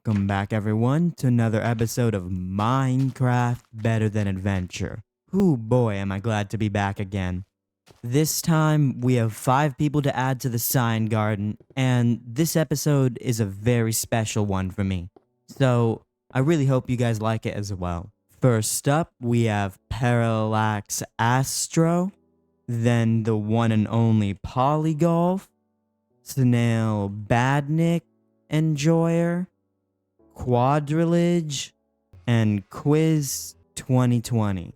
Welcome back everyone to another episode of Minecraft Better Than Adventure. Ooh boy, am I glad to be back again. This time we have 5 people to add to the sign garden, and this episode is a very special one for me. So I really hope you guys like it as well. First up, we have Parallax Astro, then the one and only Polygolf, Snail Badnick Enjoyer, Quadrilige, and Quiz 2020.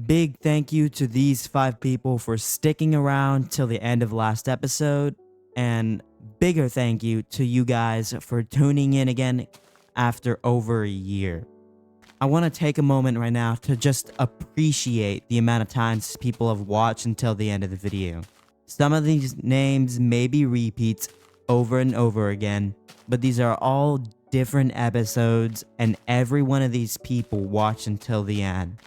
Big thank you to these 5 people for sticking around till the end of last episode, and bigger thank you to you guys for tuning in again after over a year. I want to take a moment right now to just appreciate the amount of times people have watched until the end of the video. Some of these names may be repeats over and over again, but these are all different episodes and every one of these people watched until the end.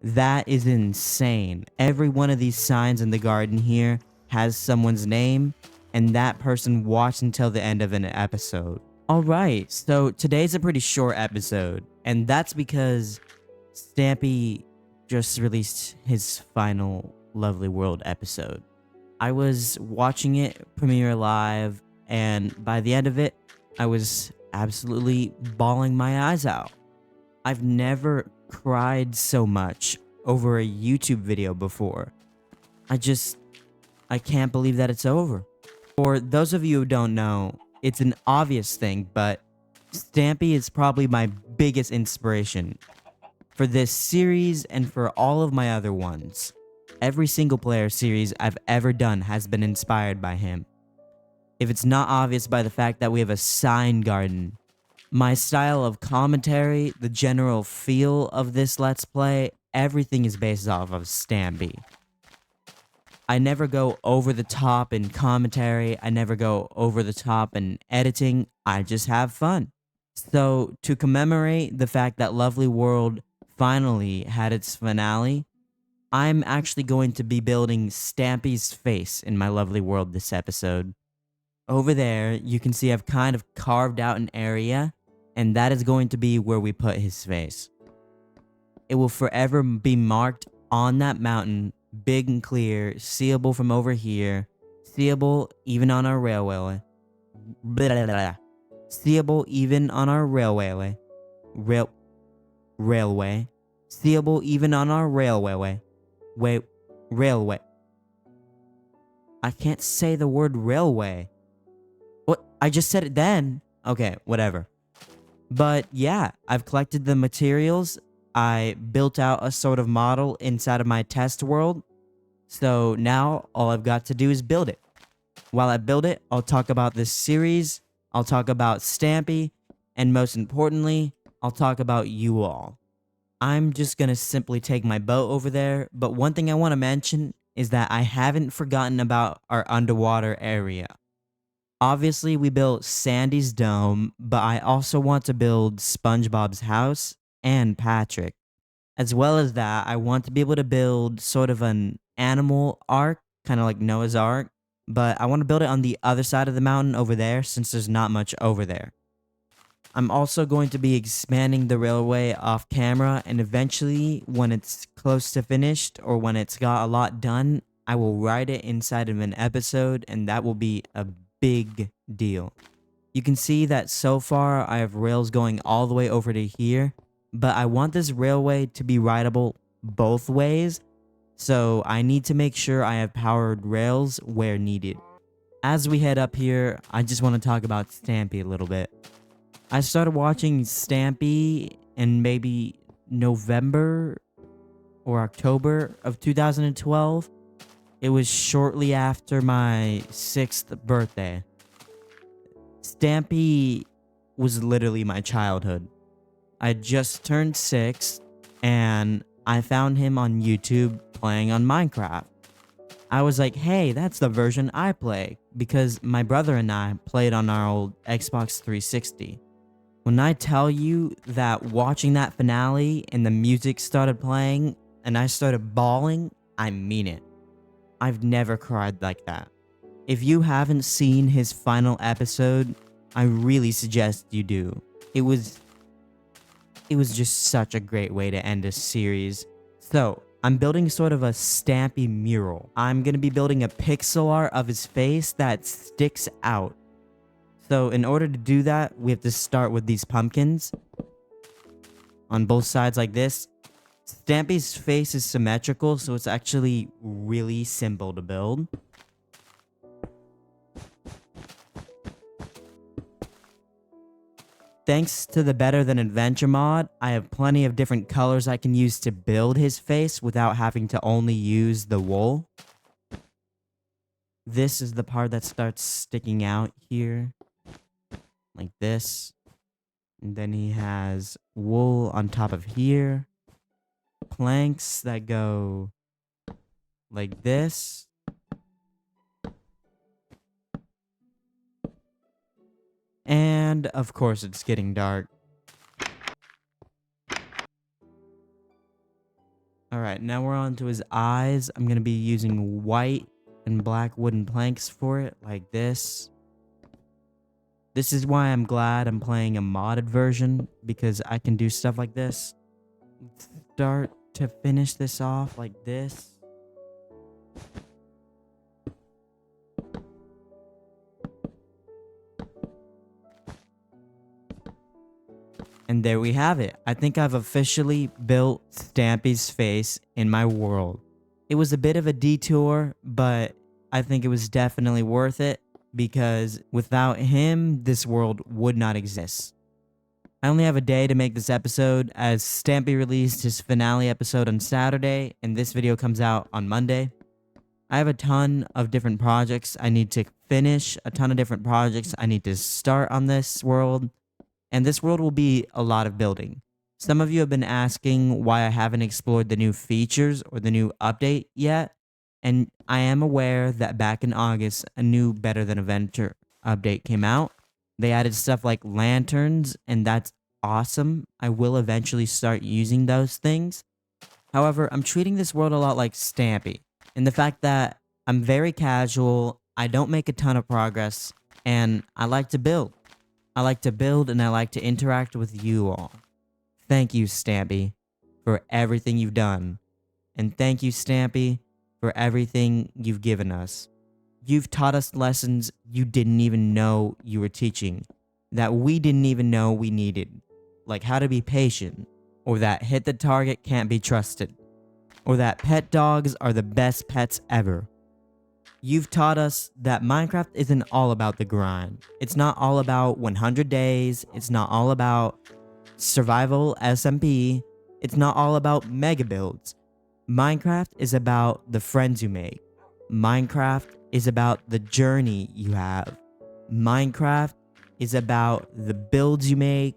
That is insane. Every one of these signs in the garden here has someone's name, and that person watched until the end of an episode. Alright, so today's a pretty short episode, and that's because Stampy just released his final Lovely World episode. I was watching it premiere live, and by the end of it, I was absolutely bawling my eyes out. I've never cried so much over a YouTube video before. I can't believe that it's over. For those of you who don't know, it's an obvious thing, but Stampy is probably my biggest inspiration for this series and for all of my other ones. Every single player series I've ever done has been inspired by him. If it's not obvious by the fact that we have a sign garden, my style of commentary, the general feel of this Let's Play, everything is based off of Stampy. I never go over the top in commentary, I never go over the top in editing, I just have fun. So, to commemorate the fact that Lovely World finally had its finale, I'm actually going to be building Stampy's face in my Lovely World this episode. Over there, you can see I've kind of carved out an area, and that is going to be where we put his face. It will forever be marked on that mountain, big and clear, seeable from over here, seeable even on our railway. Seeable even on our railway. Railway. Seeable even on our railway. Railway. I can't say the word railway. What? I just said it then. Okay, whatever. But yeah, I've collected the materials. I built out a sort of model inside of my test world. So now all I've got to do is build it. While I build it, I'll talk about this series. I'll talk about Stampy. And most importantly, I'll talk about you all. I'm just gonna simply take my boat over there, but one thing I want to mention is that I haven't forgotten about our underwater area. Obviously, we built Sandy's dome, but I also want to build SpongeBob's house and Patrick. As well as that, I want to be able to build sort of an animal ark, kind of like Noah's Ark, but I want to build it on the other side of the mountain over there since there's not much over there. I'm also going to be expanding the railway off camera, and eventually, when it's close to finished or when it's got a lot done, I will write it inside of an episode, and that will be a big deal. You can see that so far I have rails going all the way over to here, but I want this railway to be rideable both ways, so I need to make sure I have powered rails where needed. As we head up here, I just want to talk about Stampy a little bit. I started watching Stampy in maybe November or October of 2012. It was shortly after my 6th birthday. Stampy was literally my childhood. I just turned 6 and I found him on YouTube playing on Minecraft. I was like, hey, that's the version I play, because my brother and I played on our old Xbox 360. When I tell you that watching that finale and the music started playing and I started bawling, I mean it. I've never cried like that. If you haven't seen his final episode, I really suggest you do. It was just such a great way to end a series. So, I'm building sort of a Stampy mural. I'm gonna be building a pixel art of his face that sticks out. So, in order to do that, we have to start with these pumpkins on both sides like this. Stampy's face is symmetrical, so it's actually really simple to build. Thanks to the Better Than Adventure mod, I have plenty of different colors I can use to build his face without having to only use the wool. This is the part that starts sticking out here, like this. And then he has wool on top of here, planks that go like this. And of course it's getting dark. Alright, now we're on to his eyes. I'm going to be using white and black wooden planks for it, like this. This is why I'm glad I'm playing a modded version, because I can do stuff like this. Start to finish this off like this. And there we have it. I think I've officially built Stampy's face in my world. It was a bit of a detour, but I think it was definitely worth it, because without him, this world would not exist. I only have a day to make this episode, as Stampy released his finale episode on Saturday, and this video comes out on Monday. I have a ton of different projects I need to finish, a ton of different projects I need to start on this world. And this world will be a lot of building. Some of you have been asking why I haven't explored the new features or the new update yet. And I am aware that back in August, a new Better Than Adventure update came out. They added stuff like lanterns, and that's awesome. I will eventually start using those things. However, I'm treating this world a lot like Stampy, in the fact that I'm very casual, I don't make a ton of progress, and I like to build. I like to build and I like to interact with you all. Thank you, Stampy, for everything you've done. And thank you, Stampy, for everything you've given us. You've taught us lessons you didn't even know you were teaching, that we didn't even know we needed, like how to be patient, or that hit the target can't be trusted, or that pet dogs are the best pets ever. You've taught us that Minecraft isn't all about the grind. It's not all about 100 days. It's not all about survival SMP. It's not all about mega builds. Minecraft is about the friends you make. Minecraft is about the journey you have. Minecraft is about the builds you make.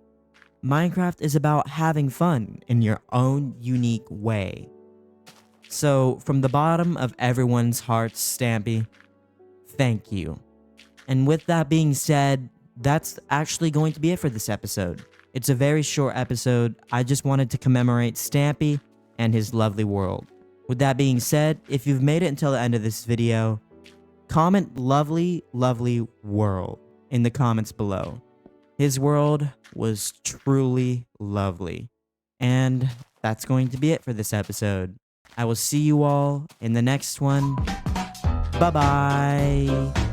Minecraft is about having fun in your own unique way. So, from the bottom of everyone's hearts, Stampy, thank you. And with that being said, that's actually going to be it for this episode. It's a very short episode. I just wanted to commemorate Stampy and his lovely world. With that being said, if you've made it until the end of this video, comment lovely, lovely world in the comments below. His world was truly lovely. And that's going to be it for this episode. I will see you all in the next one. Bye-bye.